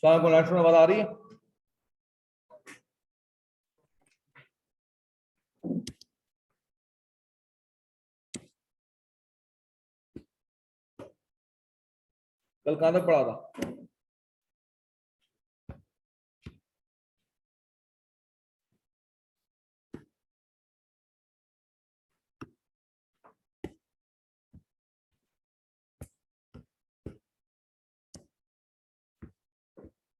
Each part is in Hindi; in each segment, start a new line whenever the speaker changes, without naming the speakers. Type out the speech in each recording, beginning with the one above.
सर को नेक्स्ट में बता रही है। कल कहां तक पढ़ा था?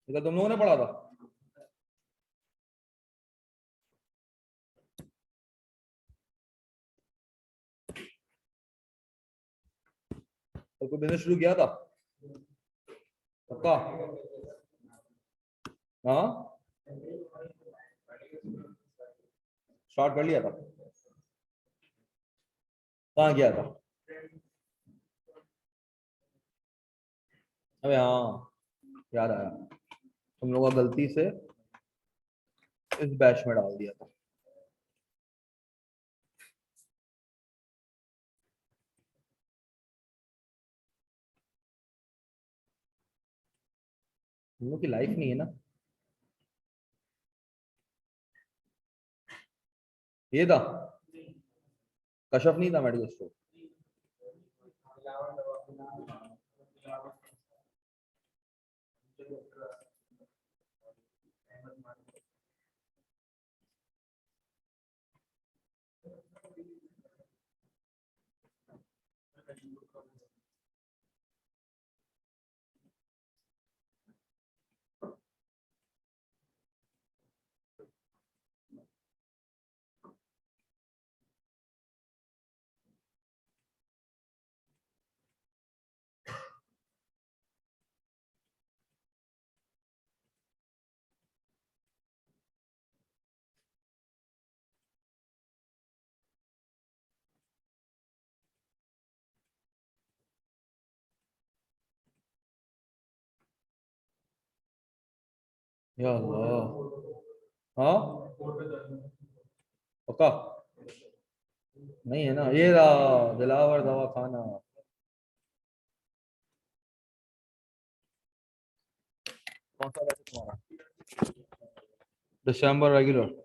कल तुम लोगों ने पढ़ा था? कल कोई बिजनेस शुरू किया था? पक्का? हाँ, स्टार्ट कर लिया था। कहाँ किया था? अबे हाँ, याद आया, तुम लोगों का गलती से इस बैच में डाल दिया था। तुम लोग की लाइफ नहीं है ना। ये था कशफ, नहीं था मेडिकल स्टोर। या अल्लाह। हाँ, पक्का? नहीं है ना, ये रहा दिलावर दवा खाना। कौन सा बैच तुम्हारा? दिसंबर रेगुलर।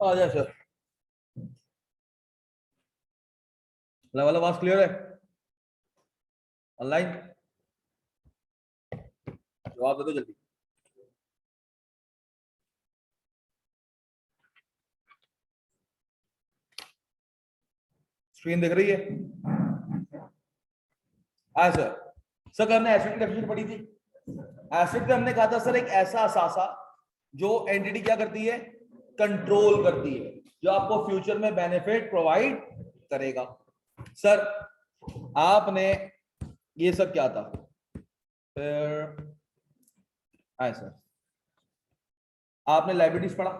आ जा सर। वाला बात क्लियर है? ऑनलाइन जवाब दे दो जल्दी। स्क्रीन दिख रही है? हाँ सर। सर हमने एसिड की डेफिनेशन पढ़ी थी। एसिड का हमने कहा था सर एक ऐसा असासा जो एंटिटी क्या करती है, कंट्रोल करती है, जो आपको फ्यूचर में बेनिफिट प्रोवाइड करेगा। सर आपने ये सब क्या था फिर? हाँ सर, आपने लाइबिलिटीज पढ़ा?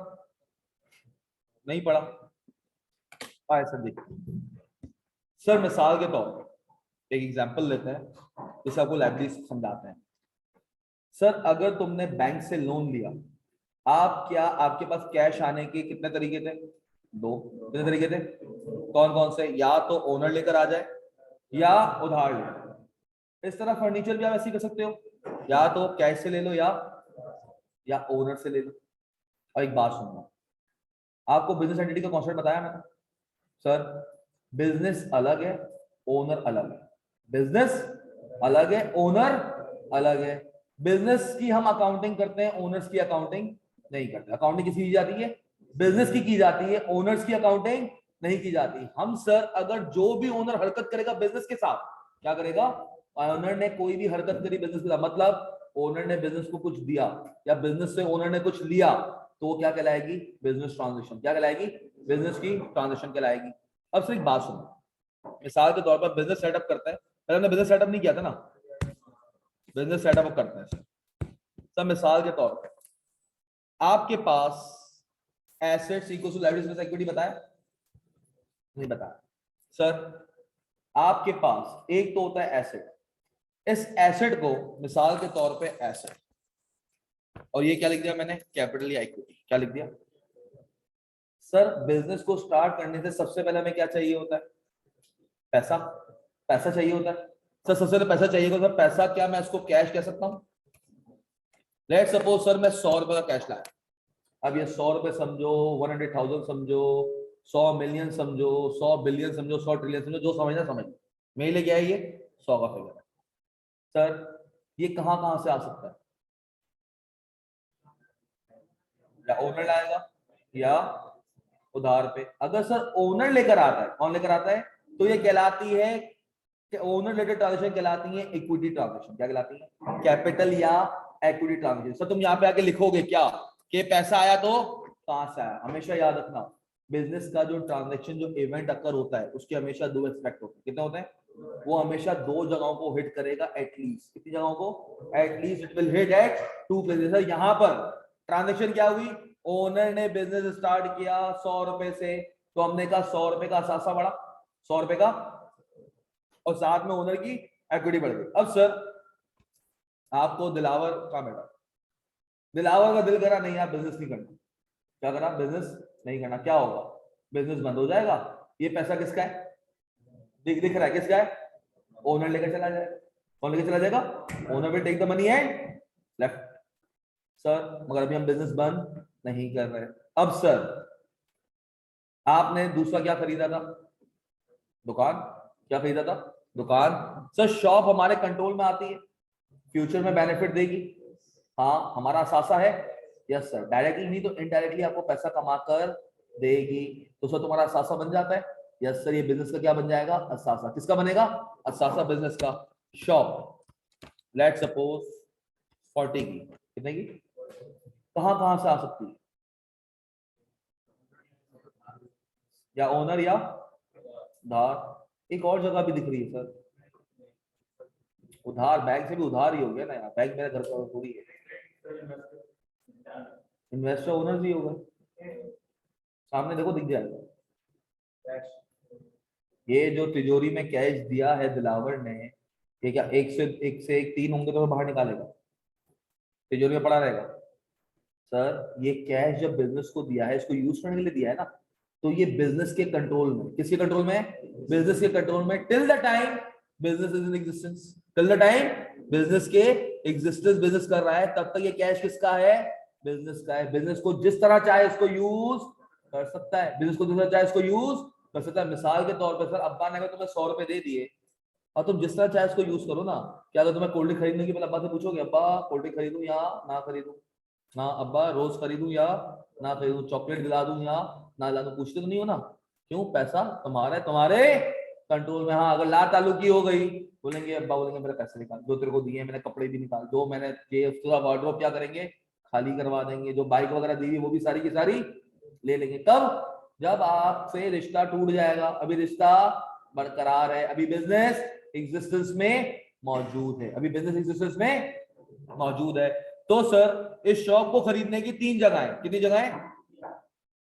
नहीं पढ़ा? हाँ सर देखिए सर, मिसाल के तौर पर एक एग्जांपल लेते हैं जिससे आपको लाइबिलिटीज समझाते हैं। सर अगर तुमने बैंक से लोन लिया, आप क्या, आपके पास कैश आने के कितने तरीके थे? दो। कितने तरीके थे? कौन कौन से? या तो ओनर लेकर आ जाए या उधार ले। इस तरह फर्नीचर भी आप ऐसे ही कर सकते हो, या तो कैश से ले लो या ओनर से ले लो। और एक बात सुनना, आपको बिजनेस एंटिटी का कॉन्सेप्ट बताया मैंने। सर बिजनेस अलग है, ओनर अलग है। बिजनेस अलग है, ओनर अलग है। बिजनेस की हम अकाउंटिंग करते हैं, ओनर्स की अकाउंटिंग नहीं करते। अकाउंटिंग किसकी की जाती है? बिजनेस की जाती है। ओनर्स की अकाउंटिंग नहीं की जाती। हम सर अगर जो भी ओनर हरकत करेगा बिजनेस के साथ, क्या करेगा? ओनर ने कोई भी हरकत करी बिजनेस के साथ, मतलब ओनर ने बिजनेस को कुछ दिया या बिजनेस से ओनर ने कुछ लिया, तो वो क्या कहलाएगी? Business transaction. क्या कहलाएगी? बिजनेस की ट्रांजेक्शन कहलाएगी। अब सिर्फ बात सुनो, मिसाल के तौर पर बिजनेस सेटअप करते हैं। पहले हमने बिजनेस सेटअप नहीं किया था ना, बिजनेस सेटअप करते हैं। सब मिसाल के तौर पर आपके पास assets equal to liabilities plus equity बताया? नहीं बताया। सर आपके पास एक तो होता है एसेट, इस एसेट को मिसाल के तौर पे एसेट, और ये क्या लिख दिया मैंने, कैपिटल या इक्विटी, क्या लिख दिया सर। बिजनेस को स्टार्ट करने से सबसे पहले हमें क्या चाहिए होता है, पैसा। पैसा चाहिए होता है सर, सबसे पहले पैसा चाहिए होता है। पैसा क्या मैं इसको कैश कह सकता हूं? लेट सपोज सर मैं 100 रुपए का कैश लाया। अब ये 100 रुपए समझो, 100,000 समझो, 100 मिलियन समझो, 100 बिलियन समझो, 100 ट्रिलियन समझो, जो समझना समझ, मैं लेके आया ये 100 का फिगर है सर। ये कहां कहां से आ सकता है, या ओनर लाएगा या उधार पे। अगर सर ओनर लेकर आता है, कौन लेकर आता है, तो ये कहलाती है कि ओनर रिलेटेड ट्रांजेक्शन कहलाती है इक्विटी ट्रांजेक्शन। क्या कहलाती है, कैपिटल या इक्विटी ट्रांजेक्शन। सर तुम यहाँ पे आके लिखोगे क्या कि पैसा आया तो कहां से आया। हमेशा याद रखना, बिजनेस का जो ट्रांजेक्शन, जो इवेंट अकर होता है, उसके हमेशा दो एस्पेक्ट होते हैं। कितने होते हैं, वो हमेशा दो जगहों को हिट करेगा एटलीस्ट। कितनी जगहों को, at least it will hit at two places. यहाँ पर ट्रांजेक्शन क्या हुई, ओनर ने बिजनेस स्टार्ट किया 100 रुपए से, तो हमने कहा 100 रुपए का असासा बढ़ा, 100 रुपए का, और साथ में ओनर की इक्विटी बढ़ गई। अब सर आपको दिलावर कहां बैठा, दिलावर का दिल करा नहीं यार बिजनेस नहीं करना, क्या करा, बिजनेस नहीं करना, क्या होगा, बिजनेस बंद हो जाएगा। ये पैसा किसका है, दिख रहा है किसका है, ओनर लेकर चला जाएगा। कौन लेकर चला जाएगा, owner will take the money and left. Sir मगर अभी हम बिजनेस बंद नहीं कर रहे। अब सर आपने दूसरा क्या खरीदा था, दुकान। क्या खरीदा था, दुकान। सर शॉप हमारे कंट्रोल में आती है, फ्यूचर में बेनिफिट देगी, हाँ हमारा असासा है। यस सर, डायरेक्टली नहीं तो इनडायरेक्टली आपको पैसा कमा कर देगी, तो सर तुम्हारा असासा बन जाता है। यस सर, ये बिजनेस का क्या बन जाएगा, असासा। किसका बनेगा, असासा बिजनेस का। शॉप लेट सपोज 40 की, कितने की, कहां कहां से आ सकती है, या ओनर या उधार। एक और जगह भी दिख रही है सर, उधार, बैंक से भी उधार ही हो गया ना यार, बैंक मेरे घर का थोड़ी है। इन्वेस्टर ओनर भी होगा, सामने देखो दिख जाएगा। ये जो तिजोरी में कैश दिया है दिलावर ने, ये क्या एक से एक 3 होंगे तो बाहर निकालेगा, तिजोरी में पड़ा रहेगा। सर ये कैश जब बिजनेस को दिया है, इसको यूज करने के लिए दिया है ना, तो ये बिजनेस के कंट्रोल में, किसके कंट्रोल में, बिजनेस के कंट्रोल में, till the time business is in existence. Till the time business के एग्जिस्टेंस, बिजनेस कर रहा है, तब तक ये कैश किसका है, बिजनेस का है। बिजनेस को जिस तरह चाहे इसको यूज कर सकता है, बिजनेस को जिस तरह चाहे इसको यूज कर सकता है। मिसाल के तौर पर सर अब्बा ने अगर तुम्हें 100 रुपए दे दिए, और तुम जिस तरह चाहे इसको यूज करो ना। क्या अगर तुम्हें कोल्ड ड्रिंक खरीदने की, पहले अब्बा से पूछोगे अब्बा कोल्ड ड्रिंक खरीदूं या ना खरीदूं, ना अब्बा रोज खरीदूं या ना खरीदूं, चॉकलेट दिला दूं या ना ला दूं, पूछते तो नहीं हो ना। क्यों, पैसा तुम्हारा है, तुम्हारे कंट्रोल में। हाँ अगर ला तालु की हो गई, बोलेंगे अब्बा, बोलेंगे मेरे पैसे निकाल, जो तेरे को दिए मैंने कपड़े भी निकाल, जो मैंने ये वार्डरोब क्या करेंगे, खाली करवा देंगे, जो बाइक वगैरह दी वो भी सारी की सारी ले लेंगे। कब, जब आपसे रिश्ता टूट जाएगा। अभी रिश्ता बरकरार है, अभी बिजनेस एग्जिस्टेंस में मौजूद है, अभी बिजनेस एग्जिस्टेंस में मौजूद है। तो सर इस शॉप को खरीदने की 3 जगह है, कितनी जगह है,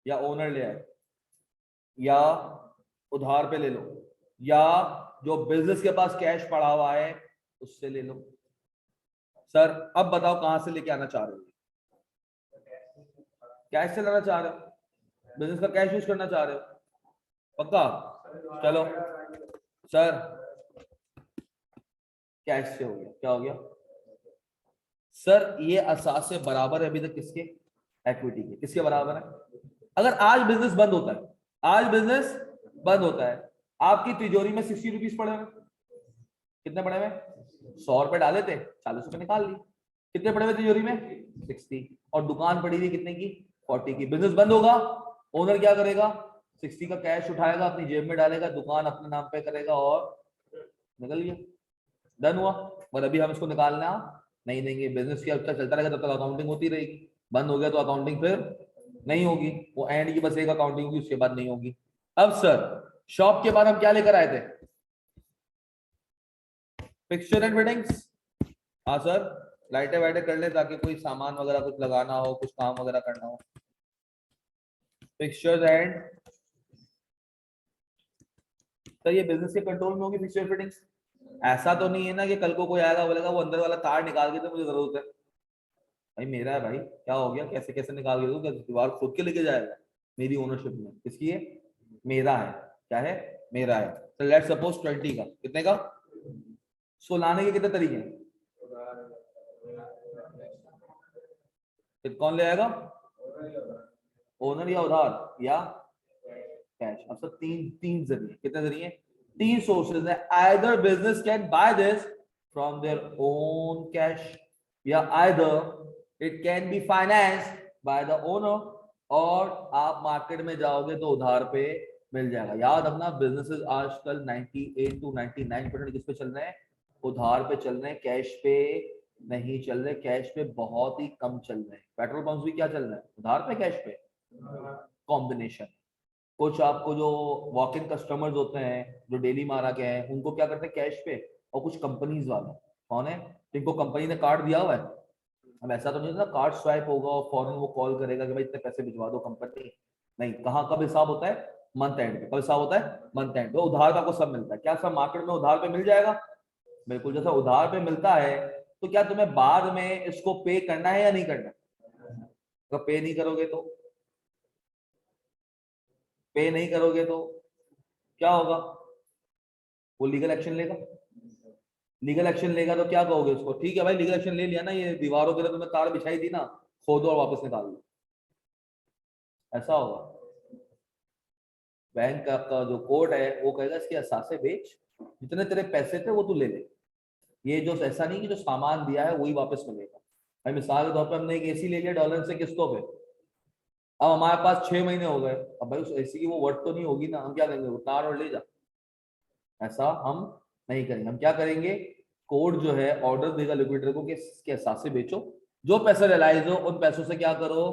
या ओनर ले आए, या उधार पे ले लो, या जो बिजनेस के पास कैश पड़ा हुआ है उससे ले लो। सर अब बताओ कहां से लेके आना चाह रहे हो, कैश से लाना चाह रहे हो, बिजनेस का कैश यूज करना चाह रहे हो, पक्का। चलो सर कैश से हो गया, क्या हो गया सर, ये असास से बराबर है अभी तक किसके, इक्विटी के। किसके बराबर है, अगर आज बिजनेस बंद होता है, आज बिजनेस बंद होता है, आपकी तिजोरी में 60 रुपीज पड़े हुए, कितने पड़े हुए, 100 रुपए डाले थे, 40 रुपए निकाल ली, कितने पड़े हुए तिजोरी में, 60, और दुकान पड़ी थी कितने की, 40 की। बिजनेस बंद होगा, ओनर क्या करेगा, 60 का कैश उठाएगा, अपनी जेब में डालेगा, दुकान अपने नाम पे करेगा और निकल गया, डन हुआ। पर अभी हम इसको निकालना नहीं देंगे, बिजनेस की जब तक चलता रहेगा तब तक अकाउंटिंग होती रहेगी, बंद हो गया तो अकाउंटिंग फिर नहीं होगी, वो एंड की बस एक अकाउंटिंग होगी, उसके बाद नहीं होगी। अब सर शॉप के बाद हम क्या लेकर आए थे, फिक्सचर एंड फिटिंग्स। हाँ सर, लाइटें वाइटें कर ले ताकि कोई सामान वगैरह कुछ लगाना हो, कुछ काम वगैरह करना हो। फिक्सचर्स एंड, तो ये बिजनेस के कंट्रोल में होगी फिक्सचर फिटिंग्स। ऐसा तो नहीं है ना कि कल को कोई आएगा बोलेगा वो अंदर वाला तार निकाल के तो मुझे जरूरत है। भाई मेरा है भाई, क्या हो गया, कैसे कैसे निकाल के दूं, क्या दीवार खोद के लेके जाएगा? मेरी ओनरशिप में, किसकी है? मेरा है। क्या है? मेरा है। तो लेट्स सपोज 20 का, कितने का? उसको लाने के कितने तरीके हैं? फिर कौन ले आएगा? ओनर या उधार या कैश। अब सब तीन तीन जरिए, कितने जरिए? तीन सोर्सेज है। Either business can buy this from their own cash, या either it can be financed by the owner, और आप मार्केट में जाओगे तो उधार पे मिल जाएगा। याद रखना, बिजनेसेस आजकल 98 to 99% किस पे चल रहे हैं? उधार पे चल रहे हैं, कैश पे नहीं चल रहे। कैश पे बहुत ही कम चल रहे हैं। पेट्रोल पंप भी क्या चल रहा है? उधार पे, कैश पे, कॉम्बिनेशन। कुछ आपको जो वॉक इन कस्टमर्स होते हैं जो डेली मारा के हैं, उनको क्या करते हैं? कैश पे। और कुछ कंपनीज वाले कौन है जिनको कंपनी ने कार्ड दिया हुआ है? अब ऐसा तो नहीं होता कार्ड स्वाइप होगा और फौरन वो कॉल करेगा कि भाई इतने पैसे भिजवा दो कंपनी। नहीं, कहाँ कब हिसाब होता है? मंथ एंड पे। कब हिसाब होता है? मंथ एंड पे। उधार का को सब मिलता है। क्या सब मार्केट में उधार पे मिल जाएगा? बिल्कुल। जैसा उधार पे मिलता है, तो क्या तुम्हें बाद में इसको पे करना है या नहीं करना? अगर पे नहीं करोगे तो, पे नहीं करोगे तो क्या होगा? वो लीगल एक्शन लेगा। लीगल एक्शन लेगा तो क्या कहोगे उसको? ठीक है भाई, लीगल एक्शन ले लिया ना, ये दीवारों के लिए तुमने तार बिछाई थी ना, खोदो और वापस निकाल लो। ऐसा होगा। बैंक का जो कोर्ट है वो कहेगा इसके असासे बेच, जितने तेरे पैसे थे वो तू ले ले। ये जो ऐसा नहीं कि जो सामान दिया है वही वापस मिलेगा। भाई मिसाल के तौर पर हमने एक एसी ले लिया डॉलर से किस्तों पे, अब हमारे पास 6 महीने हो गए, अब भाई उस एसी की वो वर्थ तो नहीं होगी ना, हम क्या करेंगे? उतार और ले जा। ऐसा हम नहीं करेंगे। हम क्या करेंगे? कोर्ट जो है ऑर्डर देगा लिक्विडेटर को कि इसके हिसाब से बेचो, जो पैसा रियलाइज हो उन पैसों से क्या करो,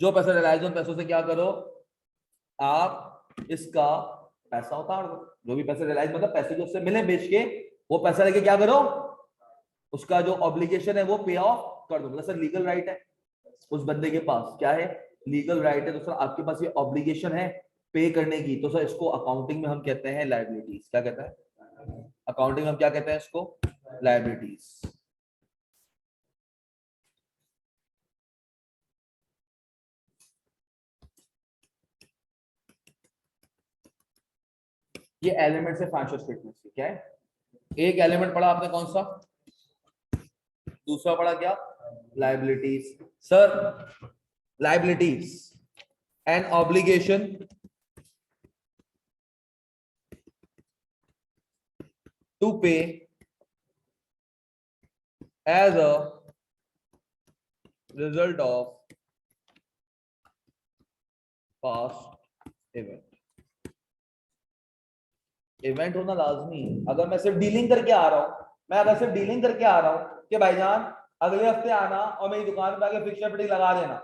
जो पैसा रियलाइज हो उन पैसों से क्या करो, आप इसका पैसा उतार दो। जो भी पैसे रियलाइज मतलब पैसे जो उससे मिले बेच के, वो पैसा लेके क्या करो, उसका जो ऑब्लिगेशन है वो पे ऑफ कर दो। मतलब सर लीगल राइट है उस बंदे के पास, क्या है? लीगल राइट है। तो सर आपके पास ये ऑब्लिगेशन है पे करने की, तो सर इसको अकाउंटिंग में हम कहते हैं लायबिलिटीज। क्या कहते हैं? अकाउंटिंग में हम क्या कहते हैं इसको? लायबिलिटीज। ये एलिमेंट्स है फाइनेंशियल स्टेटमेंट्स के। क्या है? एक एलिमेंट पढ़ा आपने, कौन सा? दूसरा पढ़ा क्या? Liabilities. Sir liabilities an obligation to pay as a result of past event। Event होना लाजमी है। अगर मैं सिर्फ डीलिंग करके आ रहा हूं, मैं अगर सिर्फ डीलिंग करके आ रहा हूं कि भाईजान अगले हफ्ते आना और मेरी दुकान पे आके फिक्सर फिटिंग लगा देना,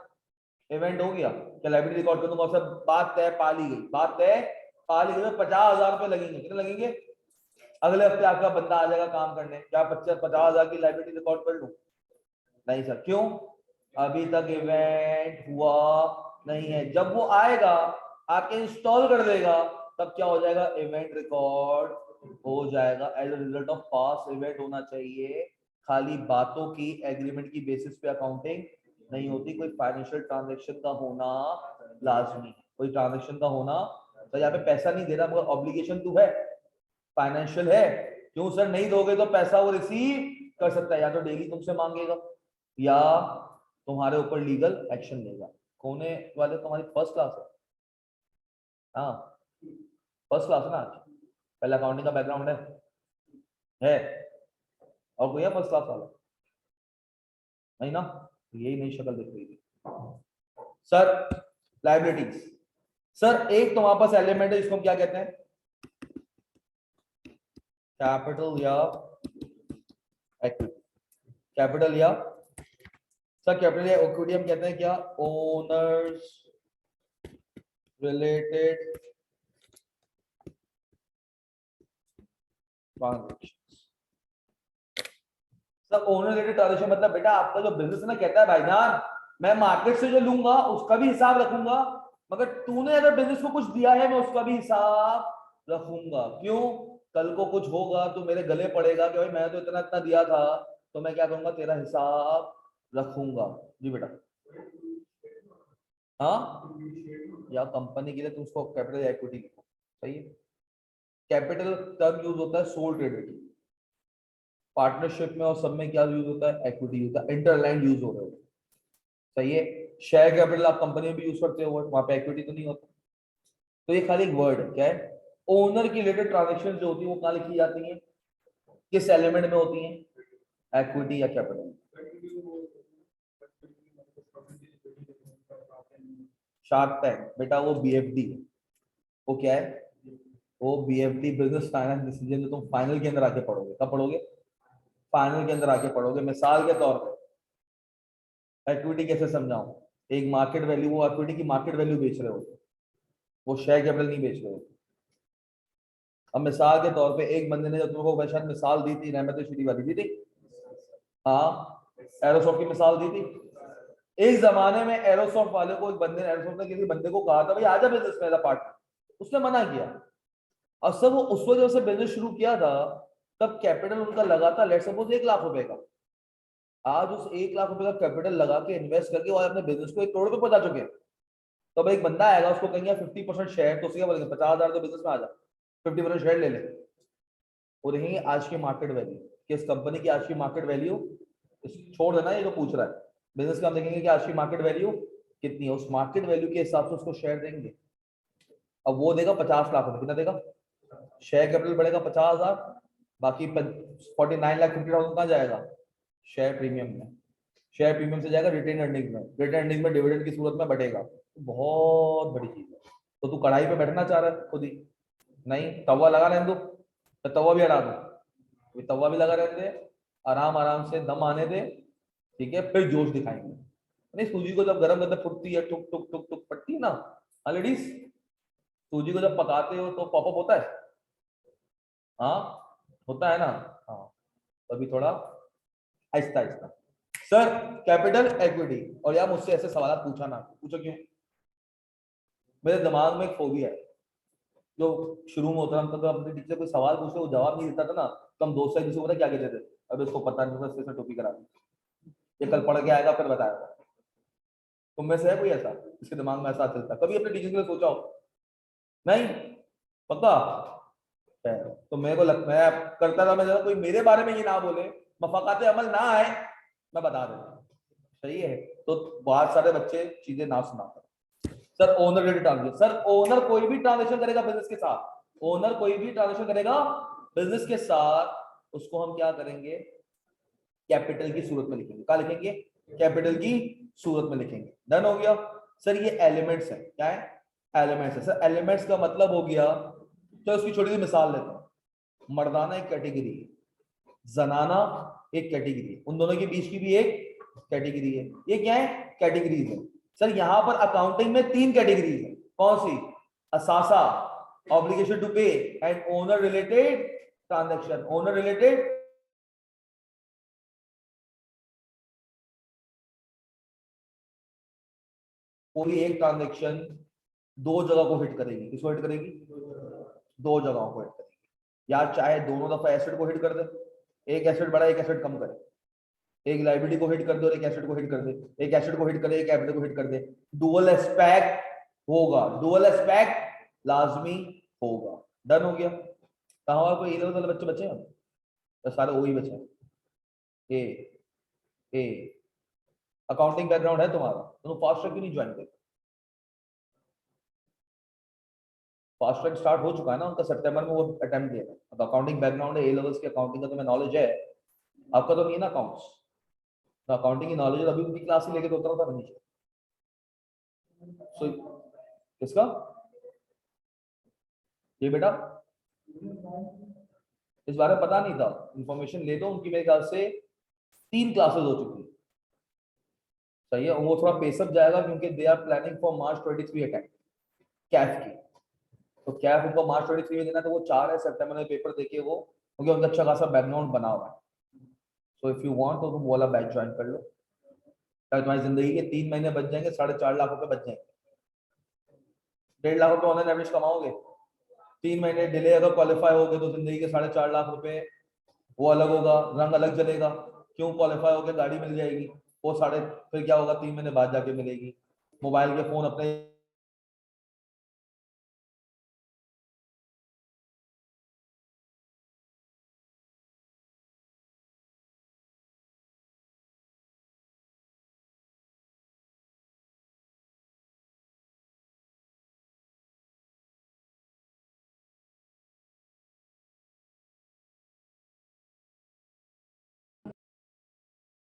इवेंट हो गया। क्या लाइब्रेरी रिकॉर्ड कर दूंगा? सब बात तय पा ली गई, बात तय पा ली गई। 50,000 रुपए लगेंगे। कितने लगेंगे? अगले हफ्ते आपका बंदा आ जाएगा काम करने, क्या 50,000 की लाइब्रेरी रिकॉर्ड कर लूं? नहीं सर। क्यों? अभी तक इवेंट हुआ नहीं है। जब वो आएगा आके इंस्टॉल कर देगा, तब क्या हो जाएगा? इवेंट रिकॉर्ड हो जाएगा। As a result of past event होना चाहिए। खाली बातों की, एग्रीमेंट की बेसिस पे अकाउंटिंग नहीं होती। कोई फाइनेंशियल ट्रांजेक्शन का होना लाजमी है। कोई ट्रांजेक्शन का होना, तो यहाँ पे पैसा नहीं दे रहा मगर ऑब्लिगेशन तो है, फाइनेंशियल है। क्यों सर? नहीं दोगे तो पैसा वो रिसीव कर सकता है, या तो डेली तुमसे मांगेगा या तुम्हारे ऊपर लीगल एक्शन लेगा। होने वाले तुम्हारी फर्स्ट क्लास है। हाँ, फर्स्ट क्लास है ना आज। पहले अकाउंटिंग का बैकग्राउंड है और कोई है फर्स्ट क्लास वाला? नहीं ना, यही नई शक्ल दिख रही थी। सर लाइबिलिटीज, सर एक तुम्हारे पास एलिमेंट है जिसको हम क्या कहते हैं? कैपिटल या इक्विटी। कैपिटल या सर कैपिटल या इक्विटी हम कहते हैं क्या? Owners related transaction. Sir owner related transaction मतलब बेटा आपका जो बिजनेस है ना, कहता है भाईजान मैं मार्केट से जो लूंगा उसका भी हिसाब रखूंगा, मगर तूने अगर बिजनेस को कुछ दिया है मैं उसका भी हिसाब रखूंगा। क्यों? कल को कुछ होगा तो मेरे गले पड़ेगा कि भाई मैं तो इतना इतना दिया था, तो मैं क्या करूंगा, तेरा हिसाब रखूंगा। जी बेटा। हाँ, या कंपनी के लिए तुम उसको कैपिटल इक्विटी लिखो, सही है। कैपिटल तब यूज होता है सोल ट्रेडर की, पार्टनरशिप में और सब में क्या यूज होता है, इक्विटी यूज होता है, इंटरलैंड यूज हो रहे हो, सही है। शेयर कैपिटल आप कंपनी में भी यूज करते हो, वहां पे इक्विटी तो नहीं होता। तो ये खाली एक वर्ड है, क्या है, ओनर की रिलेटेड ट्रांजेक्शन जो होती है वो कहाँ लिखी जाती है, किस एलिमेंट में होती है, इक्विटी या कैपिटल। शार्क टैंक बेटा वो बीएफडी है। वो क्या है, वो बीएफडी बिजनेस फाइनेंस डिसीजन जो तुम फाइनल के अंदर आके पढ़ोगे, कब पढ़ोगे, फाइनल के अंदर आके पढ़ोगे। मिसाल के तौर पे इक्विटी कैसे समझाऊं, एक मार्केट वैल्यू, वो इक्विटी की मार्केट वैल्यू बेच रहे हो, वो शेयर कैपिटल नहीं बेच रहे हो। अब मिसाल के तौर पे एक बंदे ने जो तुमको शायद मिसाल दी थी, रहमत शुरी वाली दी थी, हाँ, एरोसॉफ्ट की मिसाल दी थी। एक जमाने में एरोसॉफ्ट वाले को, एक बंदे ने, एरोसॉफ्ट ने किसी बंदे को कहा था भाई आजा बिजनेस में एज पार्टनर, उसने मना किया। और सब वो उस वजह से बिजनेस शुरू किया था, तब कैपिटल उनका लगा था लेट्स सपोज 1 लाख रुपए का। आज उस 1 लाख रुपए का कैपिटल लगा के इन्वेस्ट करके वो अपने बिजनेस को 1 करोड़ पे पहुंचा चुके हैं। तो अब एक बंदा आएगा, उसको कहेंगे 50% शेयर, तो उसके क्या बोलेंगे, 50,000 तो बिजनेस में आ जा, 50% शेयर ले ले। वो देखेंगे आज की मार्केट वैल्यू, किस कंपनी की आज की मार्केट वैल्यू, छोड़ देना ये जो पूछ रहा है, बिजनेस का हम देखेंगे कि आज की मार्केट वैल्यू कितनी है, उस मार्केट वैल्यू के हिसाब से उसको शेयर देंगे। अब वो देगा 50 लाख रुपए, कितना देगा, शेयर कैपिटल बढ़ेगा 50,000, बाकी 49,50,000 कहाँ जाएगा, शेयर प्रीमियम में। शेयर प्रीमियम से जाएगा रिटेन अर्निंग में, रिटेन अर्निंग में डिविडेंड की सूरत में बढ़ेगा। बहुत बड़ी चीज है। तो तू कढ़ाई पे बैठना चाह रहा है खुद ही, नहीं तवा लगा रहने दो, तो तवा भी हटा दो, तवा भी लगा रहने दे, आराम आराम से दम आने दे, ठीक है, फिर जोश दिखाएंगे। नहीं, सूजी को जब गर्म करते फुटती है, टुक टुक टुक टुक पड़ती है ना, हाँ लेडीज, सूजी को जब पकाते हो तो पॉपअप होता है, हाँ होता है ना, हाँ, तभी थोड़ा Aahista Aahista. Sir capital equity, और यार मुझसे ऐसे सवाल पूछा ना, पूछो क्यों, मेरे दिमाग में एक फोबिया है, जो शुरू में होता था, तो अपने टीचर कोई सवाल पूछे वो जवाब नहीं देता था ना, तो हम दोस्त से बोला क्या कहते थे, अब इसको पता नहीं, तो इससे टोपी करा दी, ये कल पढ़ के आएगा फिर बताएगा। तुम में से है कोई ऐसा, इसके दिमाग में ऐसा चलता, कभी अपने टीचर के लिए सोचा हो, नहीं, पक्का है। तो मेरे को लगता मैं करता था, मैं जरा कोई मेरे बारे में ये ना बोले, मफाकाते अमल ना आए, मैं बता देता, सही है। तो बहुत सारे बच्चे चीजें ना सुनाते, sir owner related transaction, sir owner कोई भी ट्रांजेक्शन करेगा बिजनेस के साथ, ओनर कोई भी ट्रांजेक्शन करेगा बिजनेस के साथ, उसको हम क्या करेंगे, कैपिटल की सूरत में लिखेंगे, क्या लिखेंगे, कैपिटल की सूरत में लिखेंगे। डन हो गया। सर ये एलिमेंट्स है, क्या है, एलिमेंट्स है। सर एलिमेंट्स का मतलब हो गया, तो उसकी छोटी सी मिसाल लेता हूं, मर्दाना एक कैटेगरी है, जनाना एक कैटेगरी है, उन दोनों के बीच की भी एक कैटेगरी है, ये क्या है, कैटेगरीज है। सर यहां पर अकाउंटिंग में 3 कैटेगरीज है, कौन सी, असासा, ऑब्लिगेशन टू पे, and owner related transaction. Owner related, कोई एक ट्रांजैक्शन 2 जगह को हिट करेगी, किसको हिट करेगी, 2 जगहों को हिट करेगी, या चाहे दोनों दफा एसेट को हिट कर दे, एक एसेट बढ़ा एक एसेट कम करे, एक लाइबिलिटी को हिट कर दे और एक एसेट को हिट कर दे, एक एसेट को हिट करे एक कैपिटल को हिट कर दे, डुअल एस्पेक्ट होगा, डुअल एस्पेक्ट लाजमी होगा। डन हो गया। कहां कोई लेवल वाले बच्चे बचे हैं, तो सारे वही बचे हैं। ए ए अकाउंटिंग बैकग्राउंड है तुम्हारा, तुम फास्ट ट्रैक क्यों नहीं ज्वाइन करते, फास्ट ट्रैक स्टार्ट हो चुका है ना उनका, सितंबर में वो अटेम्प्ट दिया था। अब अकाउंटिंग बैकग्राउंड है, ए लेवल्स की अकाउंटिंग का तुम्हें नॉलेज है, आपका तो नहीं है ना अकाउंट्स, तो अकाउंटिंग की नॉलेज अभी उनकी क्लास ही लेके तो उतरा था नीचे। सो किसका, ये बेटा इस बारे में पता नहीं था, इंफॉर्मेशन ले दो उनकी, मेरे ख्याल से 3 क्लासेस हो चुकी है, सही है। वो थोड़ा पेसअप जाएगा क्योंकि they are planning for March 23 attack कैफ की, तो कैफ उनको मार्च 23 में देना, तो वो 4 है सितंबर में पेपर देके वो, क्योंकि उनका अच्छा खासा बैकग्राउंड बना हुआ है। सो इफ यू वांट तो तुम वाला बैच ज्वाइन कर लो, ताकि तुम्हारी जिंदगी के 3 महीने बच जाएंगे, 4.5 लाख रुपए बच जाएंगे, 1.5 लाख रुपए ऑनलाइन एवरेज कमाओगे, 3 महीने डिले अगर क्वालिफाई हो गए तो जिंदगी के 4.5 लाख रुपए वो अलग होगा, रंग अलग चलेगा। क्यों क्वालिफाई हो गया, गाड़ी मिल जाएगी, वो साढ़े, फिर क्या होगा 3 महीने बाद जाके मिलेगी। मोबाइल के फोन अपने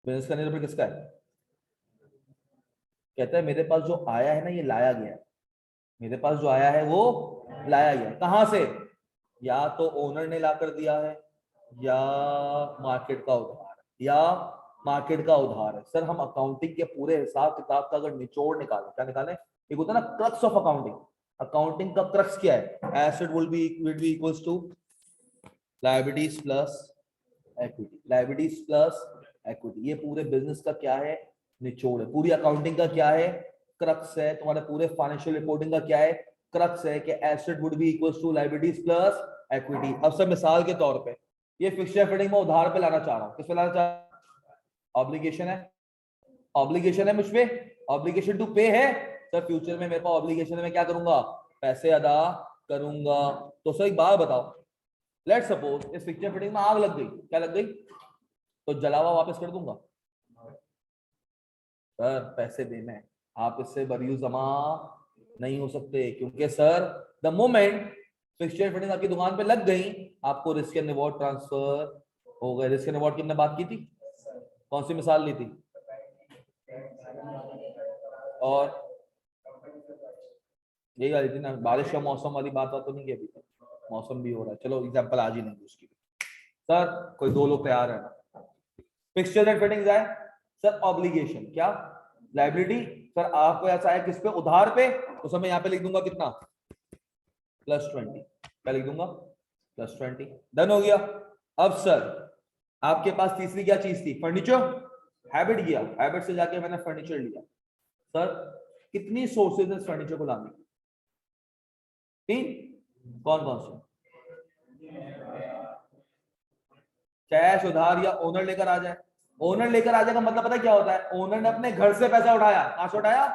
बिजनेस करने पर किसका है? कहता है मेरे पास जो आया है ना ये लाया गया है, मेरे पास जो आया है वो लाया गया। कहां से? या तो ओनर ने ला कर दिया है, या मार्केट का उधार है, या मार्केट का उधार है। सर हम अकाउंटिंग के पूरे हिसाब किताब का अगर निचोड़ निकालें, क्या निकालें? एक होता है ना क्रक्स ऑफ अकाउंटिंग। अकाउंटिंग का क्रक्स क्या है? Asset will be equals to liabilities plus equity, liabilities plus equity. ये पूरे बिजनेस का क्या है? निचोड़ है। पूरी अकाउंटिंग का क्या है? क्रक्स है। तुम्हारे पूरे फाइनेंशियल रिपोर्टिंग का क्या है? क्रक्स है कि asset would be equals to liabilities plus equity. अब सर मिसाल के तौर पे ये फिक्स्ड फिटिंग में उधार पे लाना चाह रहा हूं, किस पे लाना चाह रहा हूं? ऑब्लिगेशन है, ऑब्लिगेशन है मुझ पे, ऑब्लिगेशन टू पे है। सर फ्यूचर में मेरे पास ऑब्लिगेशन है, मैं क्या करूंगा? पैसे अदा करूंगा। तो सर एक बात बताओ, लेट सपोज इस फिक्स्ड फिटिंग में आग लग गई, क्या लग गई? तो जलावा वापस कर दूंगा? सर पैसे देने हैं, आप इससे बरियू जमा नहीं हो सकते, क्योंकि sir the moment fixed fitting आपकी दुकान पे लग गई, आपको रिस्क एंड रिवॉर्ड ट्रांसफर हो गए। रिस्क एंड रिवॉर्ड की हमने बात की थी, कौन सी मिसाल ली थी? और यही वाली थी ना, बारिश का मौसम वाली बात तो नहीं की अभी तक, मौसम भी हो रहा है। चलो एग्जांपल आज ही नहीं उसकी। सर कोई दो लोग तैयार है, फिक्स्चर एंड फिटिंग्स आए, सर ऑब्लिगेशन क्या? लायबिलिटी। सर आपको ऐसा है किस पे? उधार पे। तो सर मैं यहाँ पे लिख दूंगा कितना? +20। क्या लिख दूंगा? +20। डन हो गया। अब सर आपके पास तीसरी क्या चीज थी? फर्नीचर। हैबिट गया, हैबिट से जाके मैंने फर्नीचर लिया। सर कितनी सोर्सेज है फर्नीचर को लाने की? 3। कौन कौन से? कैश, उधार, या ओनर लेकर आ जाए। ओनर लेकर आ जाएगा मतलब पता क्या होता है? ओनर ने अपने घर से पैसा उठाया, कहां से उठाया?